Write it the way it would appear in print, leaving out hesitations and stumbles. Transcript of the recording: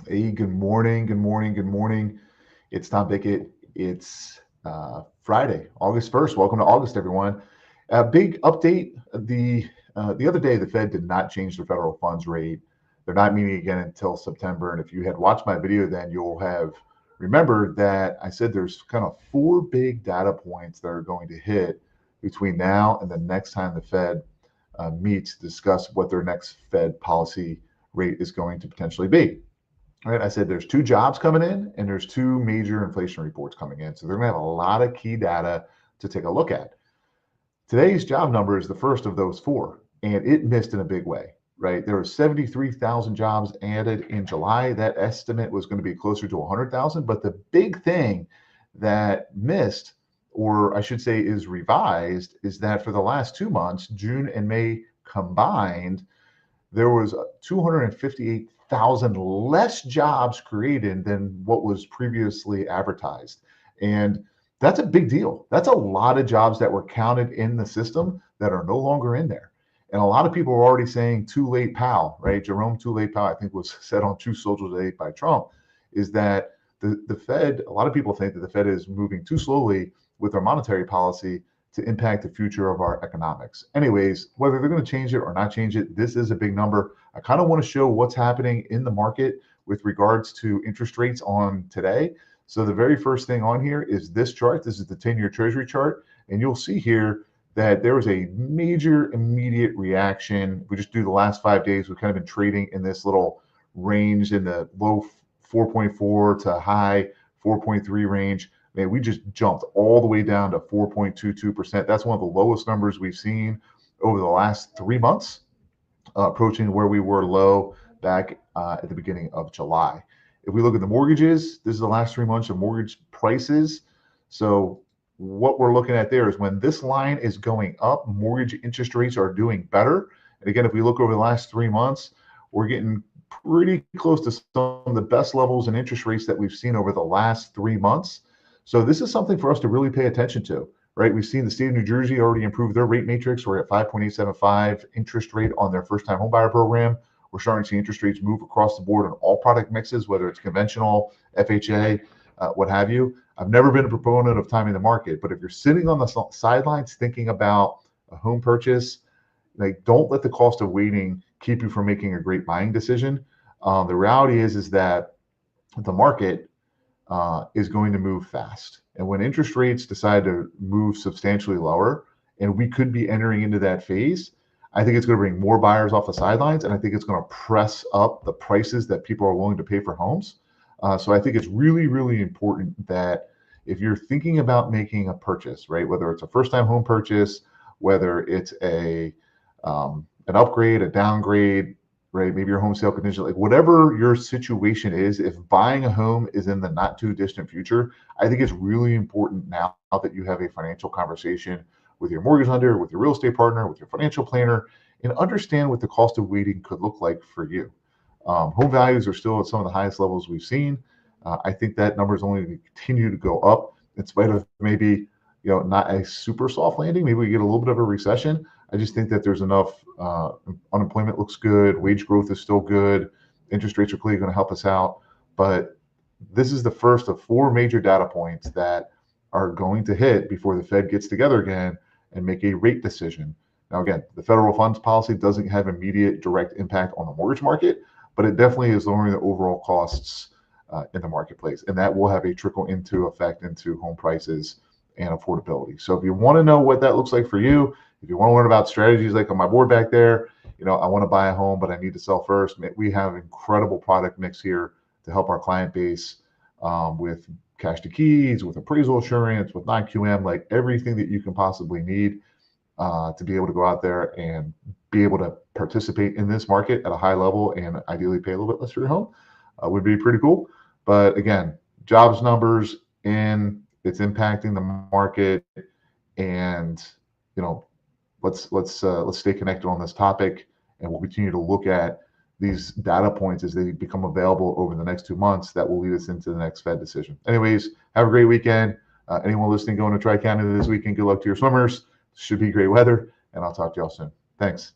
Hey, good morning, good morning, good morning. It's Tom Bickett. It's Friday, August 1st. Welcome to August, everyone. A big update. The other day, the Fed did not change the federal funds rate. They're not meeting again until September. And if you had watched my video, then you'll have remembered that I said there's kind of four big data points that are going to hit between now and the next time the Fed meets to discuss what their next Fed policy rate is going to potentially be. Right, I said there's two jobs coming in and there's two major inflation reports coming in. So they're going to have a lot of key data to take a look at. Today's job number is the first of those four, and it missed in a big way, right? There were 73,000 jobs added in July. That estimate was going to be closer to 100,000. But the big thing that missed, or I should say is revised, is that for the last 2 months, June and May combined, there was 258,000 less jobs created than what was previously advertised. And that's a big deal. That's a lot of jobs that were counted in the system that are no longer in there. And a lot of people are already saying too late, pal, right? Jerome too late, pal, I think was said on Truth Social today by Trump, is that the Fed, a lot of people think that the Fed is moving too slowly with their monetary policy to impact the future of our economics. Anyways, whether they're going to change it or not change it, this is a big number. I kind of want to show what's happening in the market with regards to interest rates on today. So the very first thing on here is this chart. This is the 10-year Treasury chart. And you'll see here that there was a major immediate reaction. We just do the last 5 days. We've kind of been trading in this little range in the low 4.4 to high 4.3 range. Man, we just jumped all the way down to 4.22%. That's one of the lowest numbers we've seen over the last 3 months, approaching where we were low back at the beginning of July. If we look at the mortgages, this is the last 3 months of mortgage prices. So what we're looking at there is when this line is going up, mortgage interest rates are doing better. And again, if we look over the last 3 months, we're getting pretty close to some of the best levels in interest rates that we've seen over the last 3 months. So this is something for us to really pay attention to, right? We've seen the state of New Jersey already improve their rate matrix. We're at 5.875 interest rate on their first-time homebuyer program. We're starting to see interest rates move across the board on all product mixes, whether it's conventional, FHA, what have you. I've never been a proponent of timing the market, but if you're sitting on the sidelines thinking about a home purchase, like don't let the cost of waiting keep you from making a great buying decision. The reality is that the market is going to move fast. And when interest rates decide to move substantially lower, and we could be entering into that phase, I think it's going to bring more buyers off the sidelines, and I think it's going to press up the prices that people are willing to pay for homes. So I think it's really, really important that if you're thinking about making a purchase, right, whether it's a first-time home purchase, whether it's an upgrade, a downgrade, right? Maybe your home sale contingent, like whatever your situation is, if buying a home is in the not too distant future, I think it's really important now that you have a financial conversation with your mortgage lender, with your real estate partner, with your financial planner, and understand what the cost of waiting could look like for you. Home values are still at some of the highest levels we've seen. I think that number is only going to continue to go up in spite of maybe not a super soft landing. Maybe we get a little bit of a recession. I just think that there's enough. Unemployment looks good. Wage growth is still good. Interest rates are clearly going to help us out. But this is the first of four major data points that are going to hit before the Fed gets together again and make a rate decision. Now, again, the federal funds policy doesn't have immediate direct impact on the mortgage market, but it definitely is lowering the overall costs in the marketplace. And that will have a trickle into effect into home prices and affordability. So if you want to know what that looks like for you, if you want to learn about strategies like on my board back there, I want to buy a home, but I need to sell first. We have incredible product mix here to help our client base with cash to keys, with appraisal assurance, with non-QM, like everything that you can possibly need to be able to go out there and be able to participate in this market at a high level and ideally pay a little bit less for your home would be pretty cool. But again, jobs numbers in, it's impacting the market, and let's stay connected on this topic, and we'll continue to look at these data points as they become available over the next 2 months that will lead us into the next Fed decision. Anyways, have a great weekend. Anyone listening going to Tri-County this weekend, good luck to your swimmers. Should be great weather, and I'll talk to y'all soon. Thanks.